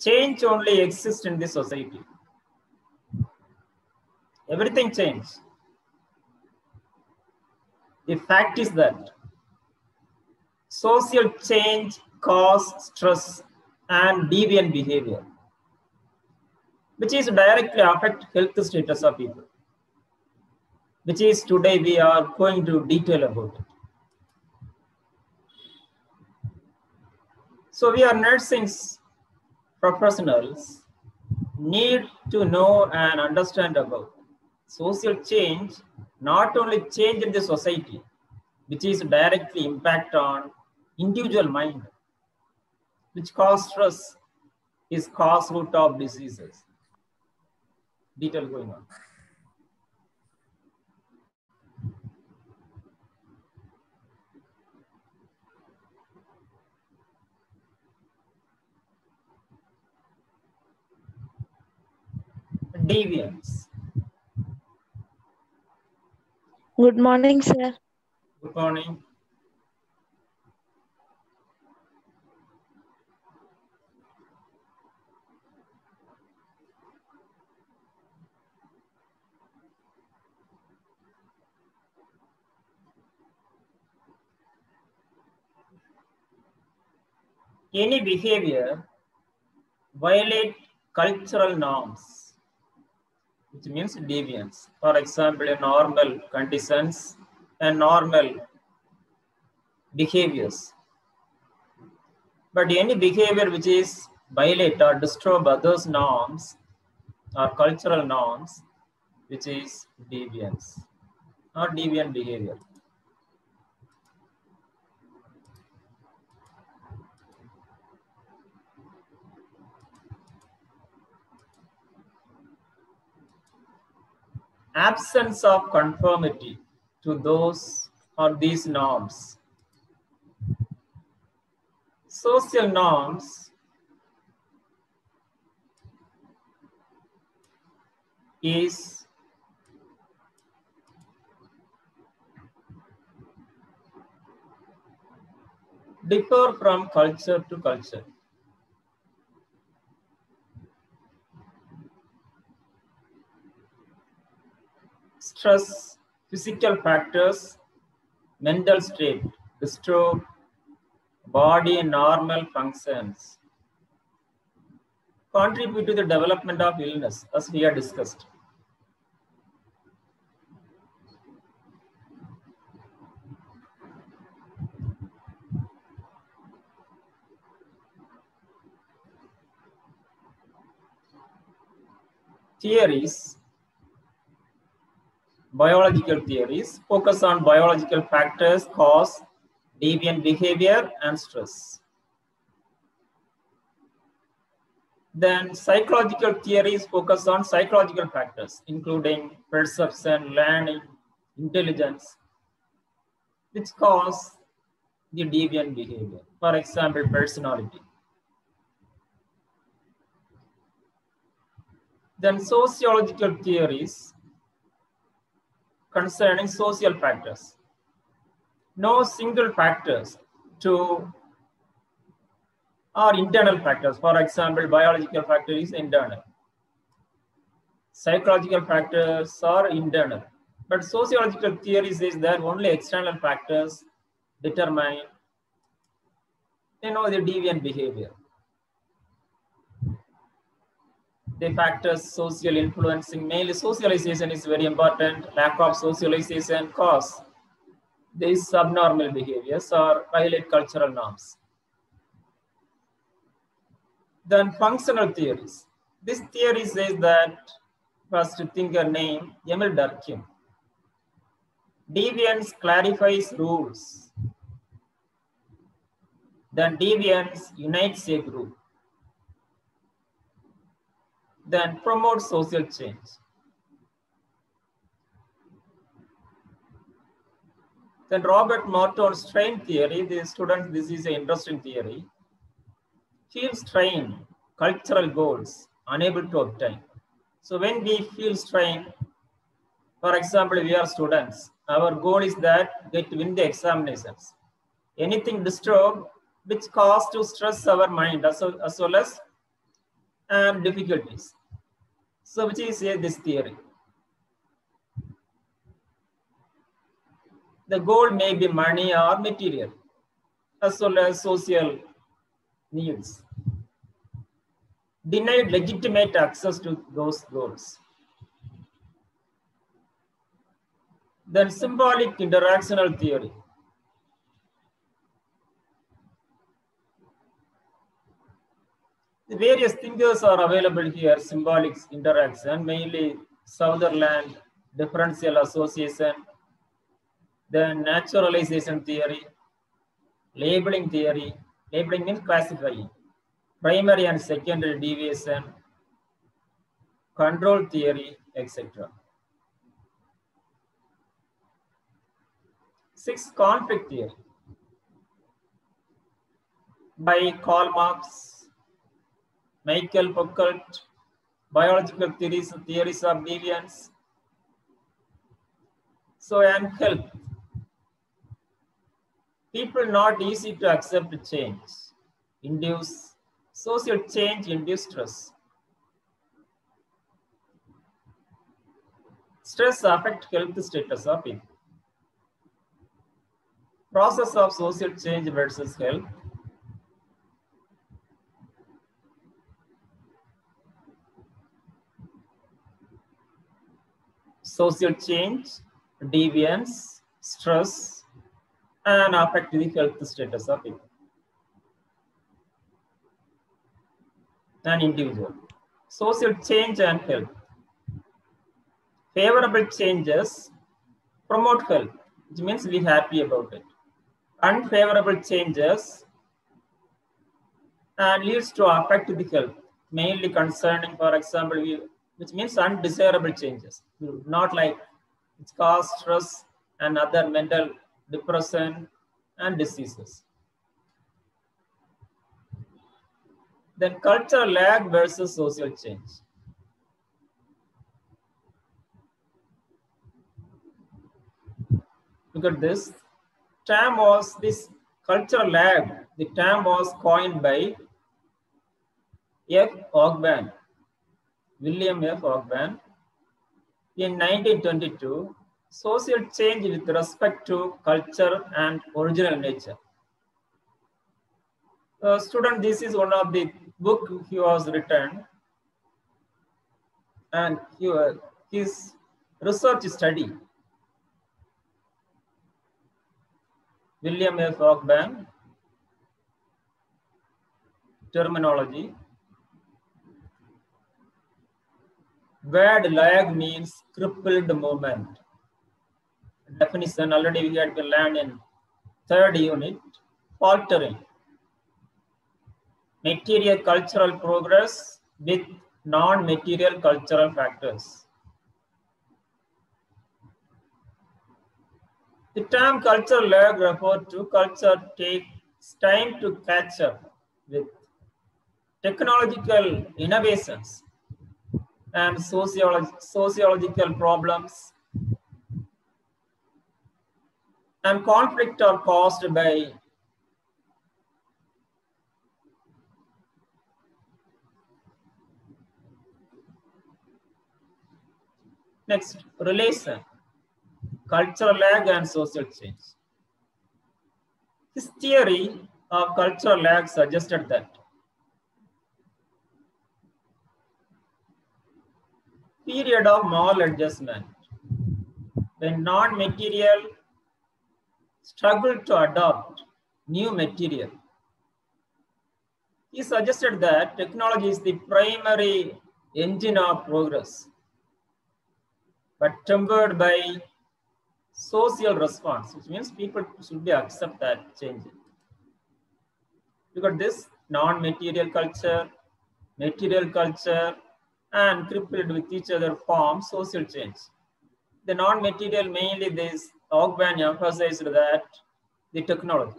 change only exists in this society. Everything changes. The fact is that social change causes stress and deviant behavior, which is directly affect health status of people, which is today we are going to detail about it. So we are nursing professionals need to know and understand about social change, not only change in the society, which is directly impact on individual mind, which cause stress, is cause root of diseases. Detail going on. Deviance. Good morning, sir. Good morning. Any behavior violate cultural norms, which means deviance. For example, in normal conditions and normal behaviors. But any behavior which is violate or disturb others' norms or cultural norms, which is deviance or deviant behavior. Absence of conformity to those or these norms. Social norms is differ from culture to culture. Stress, physical factors, mental state, disturb body and normal functions, contribute to the development of illness, as we have discussed. Theories, biological theories, focus on biological factors cause deviant behavior and stress. Then psychological theories focus on psychological factors, including perception, learning, intelligence, which cause the deviant behavior. For example, personality. Then sociological theories concerning social factors. No single factors to or internal factors. For example, biological factor is internal. Psychological factors are internal. But sociological theories is that only external factors determine the deviant behavior. The factors social influencing, mainly socialization is very important. Lack of socialization cause these subnormal behaviors or violate cultural norms. Then functional theories. This theory says that, first thinker name Emil Durkheim. Deviance clarifies rules. Then deviance unites a group. Then promotes social change. Then Robert Morton's strain theory, the students, this is an interesting theory. Feel strain, cultural goals, unable to obtain. So when we feel strain, for example, we are students, our goal is that we win the examinations. Anything disturbed which cause to stress our mind as well as and difficulties. So which is this theory? The goal may be money or material, as well as social needs. Denied legitimate access to those goals. Then symbolic interactional theory. The various thinkers are available here. Symbolic interaction, mainly Sutherland differential association, then naturalization theory, labeling theory. Labeling means classifying. Primary and secondary deviation, control theory, etc. 6. Conflict theory by Karl Marx, Michael Foucault, biological theories of deviance. So, and health. People not easy to accept change, induce social change, induce stress. Stress affect health status of people. Process of social change versus health. Social change, deviance, stress, and affect the health status of people. An individual. Social change and health. Favorable changes promote health, which means be happy about it. Unfavorable changes and leads to affect the health, mainly concerning, for example, which means undesirable changes, not like it cause stress and other mental depression and diseases. Then cultural lag versus social change. Look at this. Term was this cultural lag. The term was coined by F. Ogban, William F. Ogban, in 1922. Social change with respect to culture and original nature. Student, this is one of the book he was written, and his research study. William F. Ogban, terminology. Word lag means crippled movement. Definition already we had to learn in 3rd unit. Faltering. Material cultural progress with non-material cultural factors. The term cultural lag refers to culture takes time to catch up with technological innovations and sociological problems, and conflict are caused by next relation, cultural lag and social change. His theory of cultural lag suggested that period of maladjustment, when non-material struggle to adopt new material. He suggested that technology is the primary engine of progress, but tempered by social response, which means people should accept that change. Look at this: non-material culture, material culture, and crippled with each other form social change. The non-material, mainly this Ogban emphasized that the technology.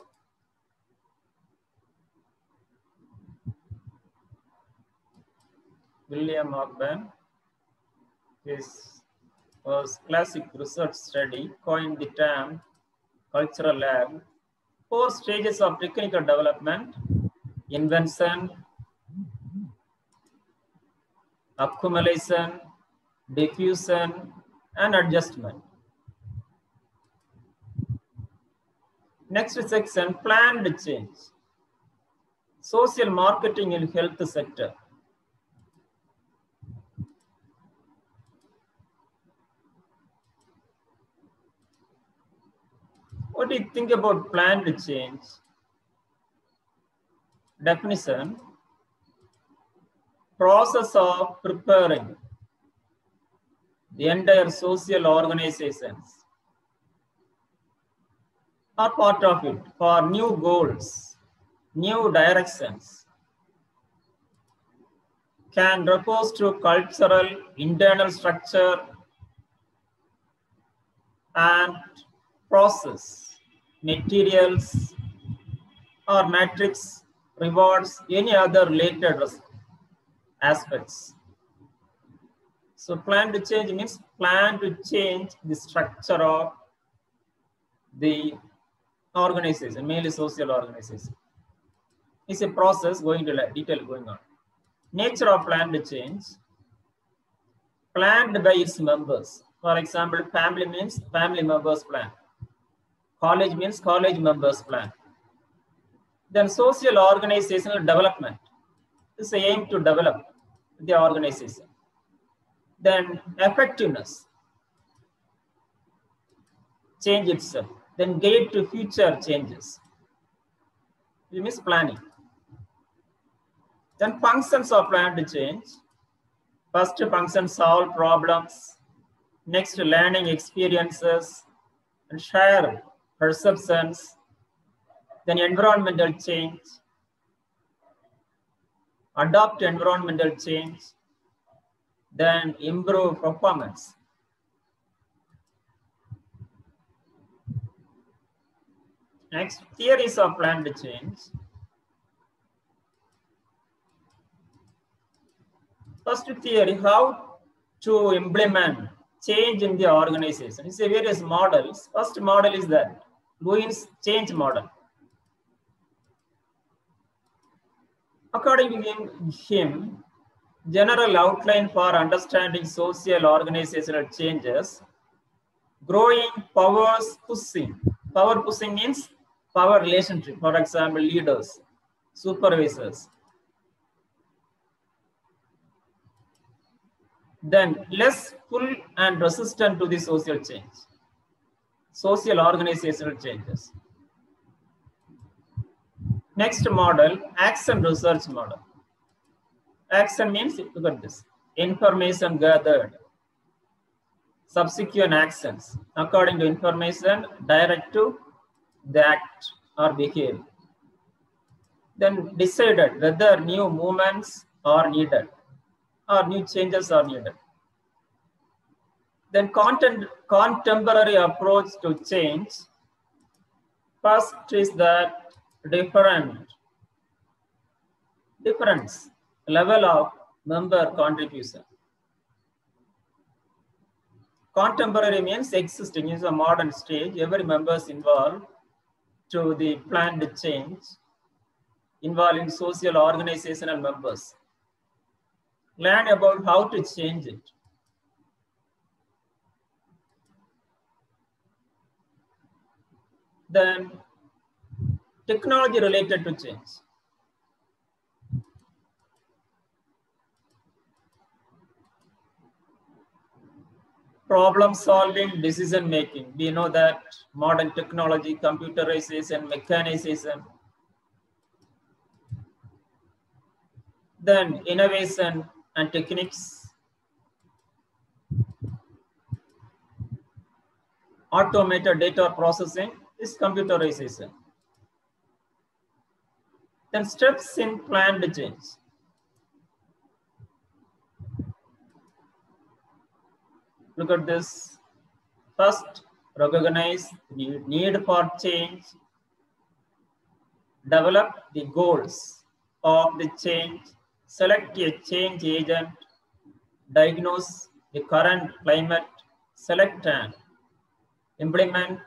William Ogban, his classic research study, coined the term cultural lag. 4 stages of technical development: invention, accumulation, diffusion, and adjustment. Next section, planned change. Social marketing in health sector. What do you think about planned change? Definition: process of preparing the entire social organizations are part of it for new goals, new directions. Can refers to cultural, internal structure and process, materials or matrix, rewards, any other related aspects. So plan to change means plan to change the structure of the organization, mainly social organization. It's a process going to detail going on. Nature of planned change, planned by its members. For example, family means family members plan. College means college members plan. Then social organizational development is the aim to develop the organization. Then effectiveness, change itself. Then guide to future changes. It means planning. Then functions of planned change. First function, solve problems. Next, learning experiences and share perceptions. Then environmental change. Adopt environmental change. Then improve performance. Next, theories of planned change. First theory, how to implement change in the organization. It's a various models. First model is that Lewin's change model. According to him, general outline for understanding social organizational changes, growing powers pushing. Power pushing means power relationship, for example, leaders, supervisors. Then less pull and resistant to the social change, social organizational changes. Next model, action research model. Action means, look at this, information gathered, subsequent actions. According to information, direct to the act or behave. Then decided whether new movements are needed or new changes are needed. Then contemporary approach to change. First is that difference level of member contribution. Contemporary means existing, is a modern stage. Every member is involved to the planned change, involving social organizational members. Learn about how to change it. Then technology related to change. Problem solving, decision making. We know that modern technology, computerization, mechanization. Then innovation and techniques. Automated data processing is computerization. Then steps in planned change. Look at this. First, recognize the need for change. Develop the goals of the change. Select a change agent. Diagnose the current climate. Select and implement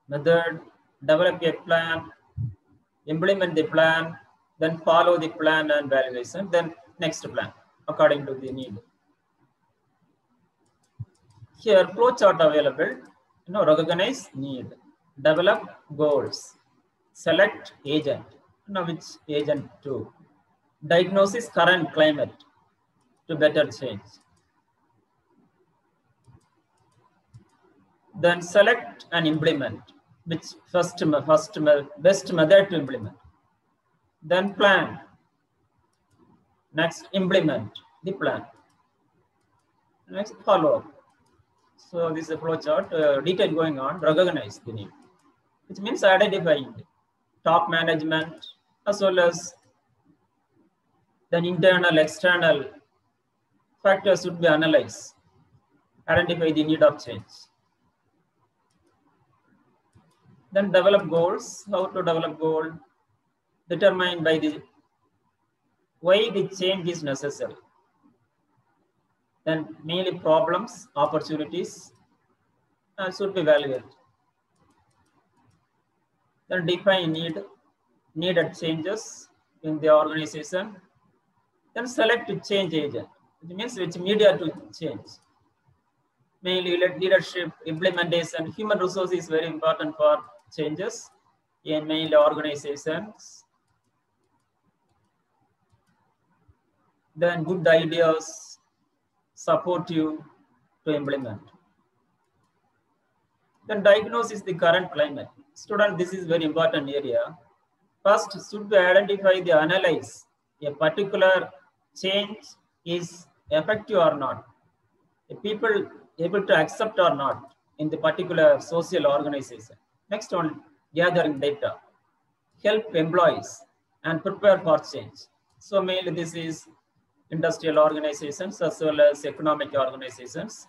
method. Develop a plan. Implement the plan. Then follow the plan and valuation. Then next plan. according to the need. Here, flow chart available. Recognize need, develop goals, select agent. Which agent to diagnosis current climate to better change. Then select and implement which best method to implement. Then plan. Next, implement the plan. Next, follow up. So this is a flow chart. Detail going on. Recognize the need, which means identifying top management as well as then internal, external factors should be analyzed. Identify the need of change. Then develop goals. How to develop goal? Determined by the why the change is necessary. Then mainly problems, opportunities should be evaluated. Then define needed changes in the organization. Then select change agent, which means which media to change. Mainly leadership, implementation, human resource is very important for changes in mainly organizations. Then good ideas support you to implement. Then diagnose the current climate. Student, this is very important area. First, should we identify the analyze a particular change is effective or not. The people able to accept or not in the particular social organization. Next one, gathering data, help employees and prepare for change. So mainly this is industrial organizations as well as economic organizations,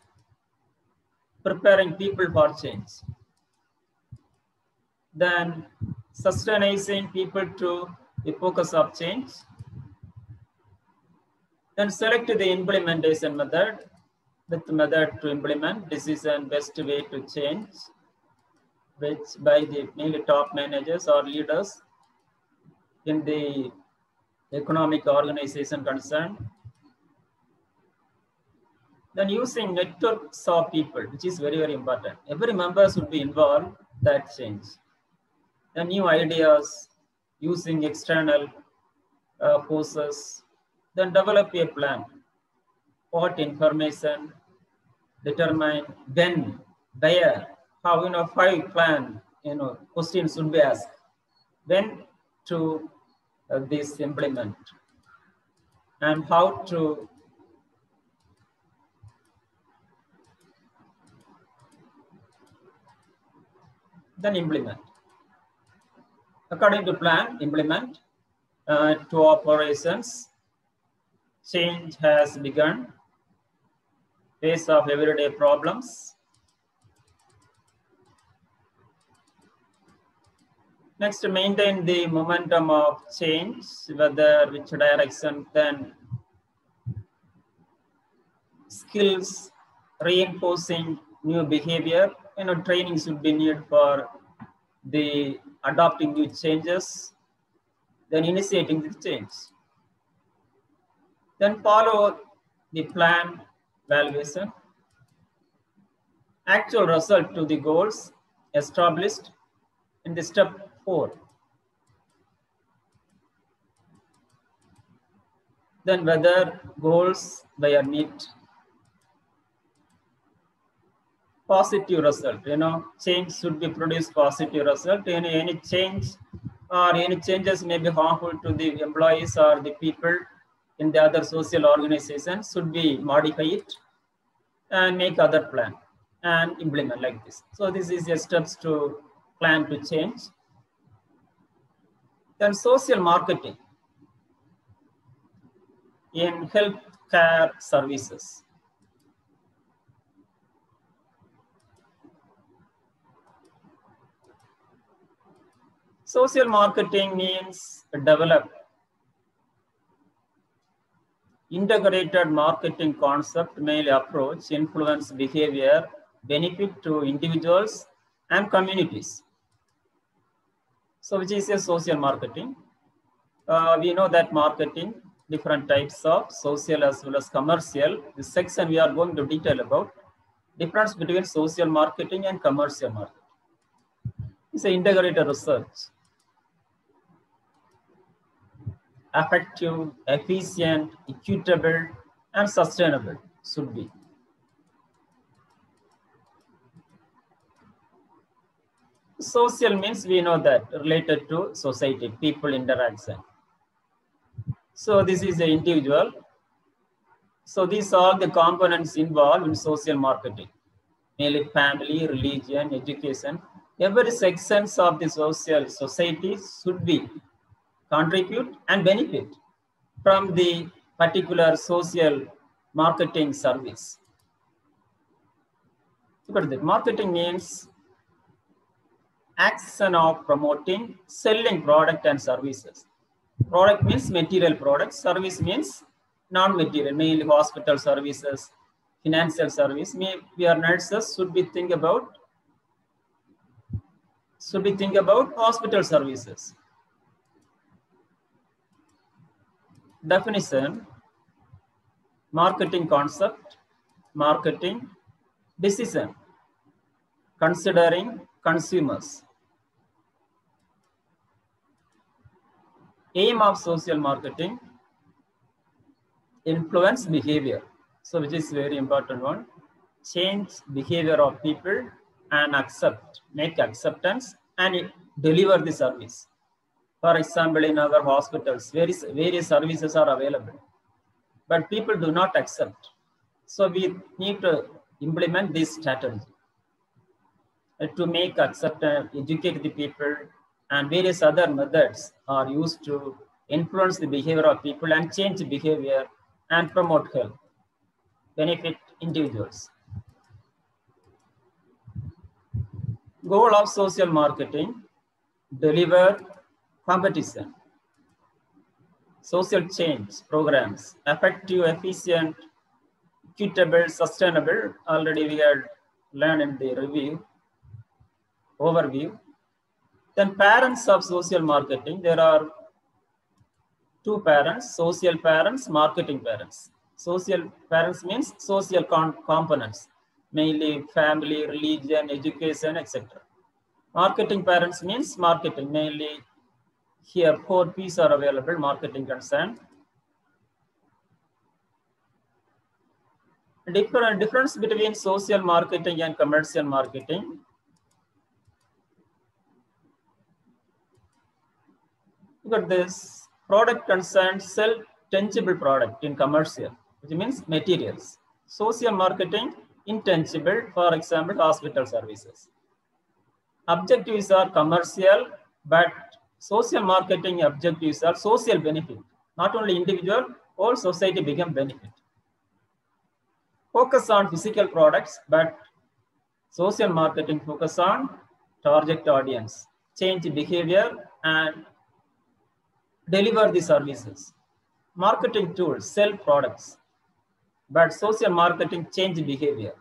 preparing people for change. Then sustaining people to the focus of change. Then select the implementation method, with the method to implement decision best way to change, which by the mainly top managers or leaders in the economic organization concerned. Then using networks of people, which is very, very important. Every member should be involved that change. The new ideas, using external forces, then develop a plan, what information, determine when, where, how, 5 plan, questions should be asked. When to this implement and how to then implement. According to plan, implement to operations. Change has begun. Face of everyday problems. Next, maintain the momentum of change, whether which direction, then skills, reinforcing new behavior. Training should be needed for the adopting new changes, then initiating the change. Then follow the plan evaluation. Actual result to the goals established in the step 4. Then whether goals were met. Positive result, change should be produced positive result. Any change or any changes may be harmful to the employees or the people in the other social organizations should be modified and make other plan and implement like this. So this is the steps to plan to change. Then social marketing in healthcare services. Social marketing means develop integrated marketing concept, mainly approach, influence behavior, benefit to individuals and communities. So which is a social marketing. We know that marketing different types of social as well as commercial. This section we are going to detail about difference between social marketing and commercial marketing. It's an integrated research. Effective, efficient, equitable, and sustainable should be. Social means we know that related to society, people interaction. So this is the individual. So these are the components involved in social marketing, mainly family, religion, education. Every sections of the social society should be contribute and benefit from the particular social marketing service. Look at that. Marketing means action of promoting, selling product and services. Product means material products, service means non-material, mainly hospital services, financial service. We are nurses, should we think about hospital services. Definition: marketing concept, marketing decision, considering consumers. Aim of social marketing: influence behavior. So which is very important one. Change behavior of people and make acceptance and deliver the service. For example, in our hospitals, various services are available, but people do not accept. So we need to implement this strategy to make acceptance, educate the people, and various other methods are used to influence the behavior of people and change behavior and promote health, benefit individuals. Goal of social marketing: deliver competition, social change programs, effective, efficient, equitable, sustainable. Already we had learned in the overview. Then parents of social marketing, there are two parents: social parents, marketing parents. Social parents means social components, mainly family, religion, education, etc. Marketing parents means marketing, mainly here 4 P's are available, marketing concern. Difference between social marketing and commercial marketing. Look at this. Product concern, sell tangible product in commercial, which means materials. Social marketing, intangible, for example, hospital services. Objectives are commercial, but social marketing objectives are social benefit. Not only individual, all society become benefit. Focus on physical products, but social marketing focus on target audience, change behavior, and deliver the services. Marketing tools, sell products, but social marketing change behavior,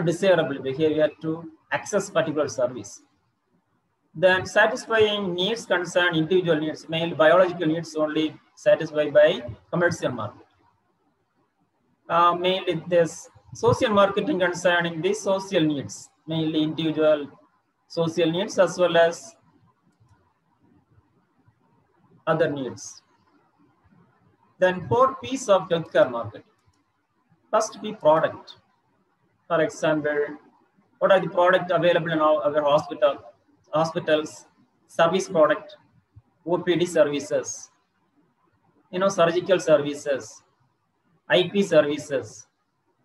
desirable behavior to access particular service. Then satisfying needs concern individual needs, mainly biological needs only satisfied by commercial market. Mainly this social marketing concerning the social needs, mainly individual social needs as well as other needs. Then 4 P's of healthcare marketing. First P, product. For example, what are the products available in our hospitals, service product, OPD services, surgical services, IP services,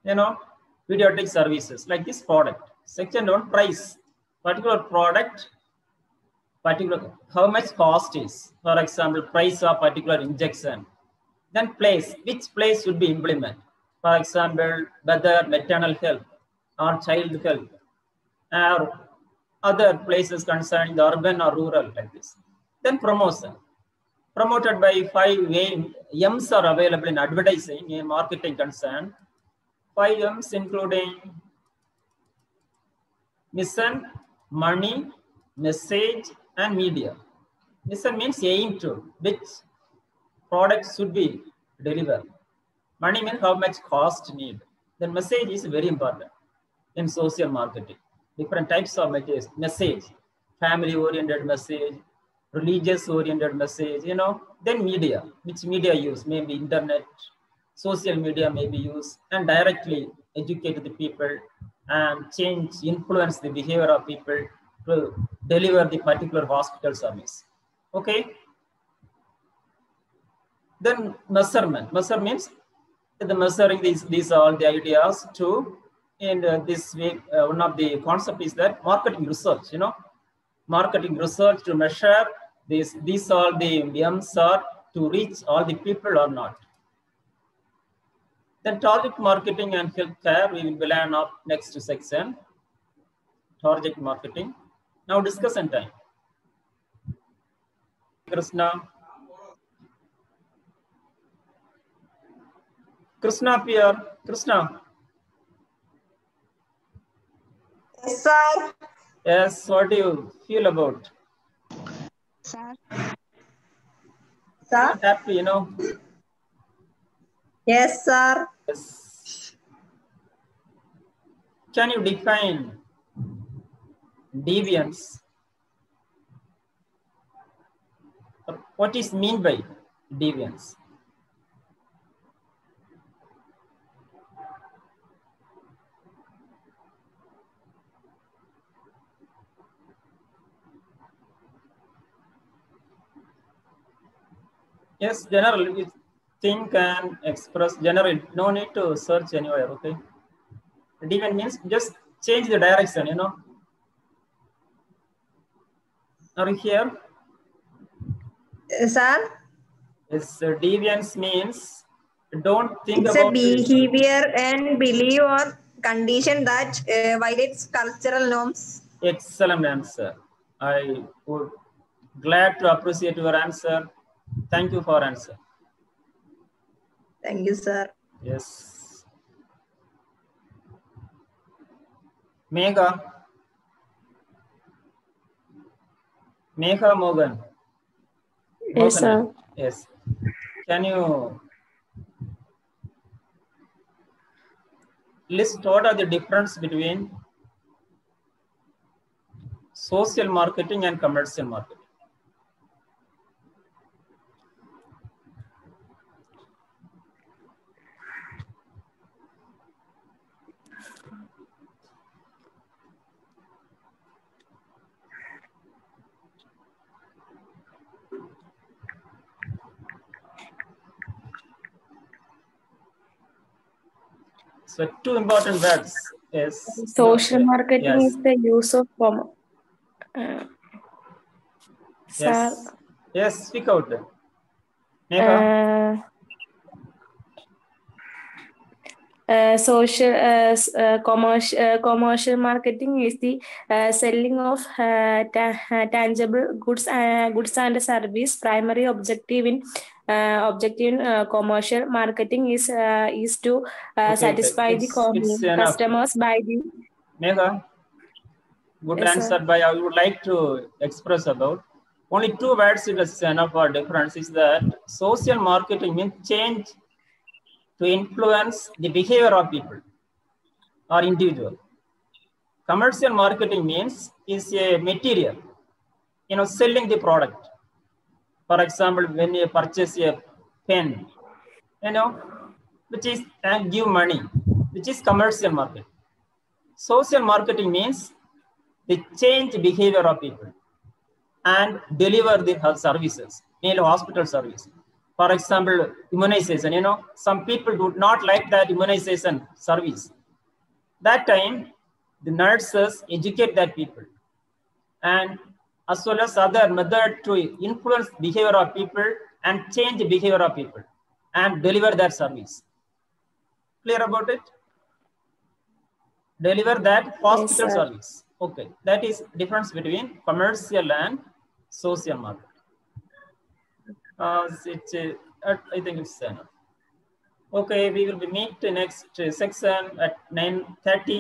pediatric services, like this product. Second one, price, particular product, how much cost is, for example, price of particular injection. Then place, which place should be implemented. For example, whether maternal health or child health or other places concerning the urban or rural, like this. Then promotion. Promoted by 5 M's are available in advertising in marketing concern. 5 M's including mission, money, message, and media. Mission means aim to, which products should be deliver. Money means how much cost need. The message is very important in social marketing. Different types of message, family-oriented message, religious-oriented message, then media, which media use, maybe internet, social media may be used, and directly educate the people and influence the behavior of people to deliver the particular hospital service. Okay. Then measurement. Measure means the measuring these are all the ideas too. And this way, one of the concept is that marketing research, marketing research to measure these all the M's are to reach all the people or not. Then target marketing and healthcare, we will learn up next section. Target marketing. Now discussion time. Krishna Pierre. Krishna. Yes, sir. Yes, what do you feel about? Sir. Sir? Happy, Yes, sir. Yes. Can you define deviance? What is mean by deviance? Yes, general, you think and express general, no need to search anywhere, okay? Deviant means just change the direction, Are you here? Sir? Yes, deviance means don't think It's about a behavior and belief or condition that violates cultural norms. Excellent answer. I would glad to appreciate your answer. Thank you for answer. Thank you, sir. Yes. Megha Morgan. Yes, sir. Yes. Can you list what are the difference between social marketing and commercial marketing? So two important words is social marketing is the use of yes, speak out. Commercial marketing is the selling of tangible goods and service. Primary objective in commercial marketing is to satisfy the customers by the. Megha, good answer. By I would like to express about only two words. It is enough for difference. Is that social marketing means change to influence the behavior of people or individual. Commercial marketing means is a material, selling the product. For example, when you purchase a pen, which is and give money, which is commercial marketing. Social marketing means the change behavior of people and deliver the services, mainly hospital service. For example, immunization, some people do not like that immunization service. That time, the nurses educate that people and as well as other method to influence behavior of people and change the behavior of people and deliver that service. Clear about it? Deliver that hospital service. Okay, that is difference between commercial and social marketing. I think it's enough. Okay, we will meet the next section at 9:30.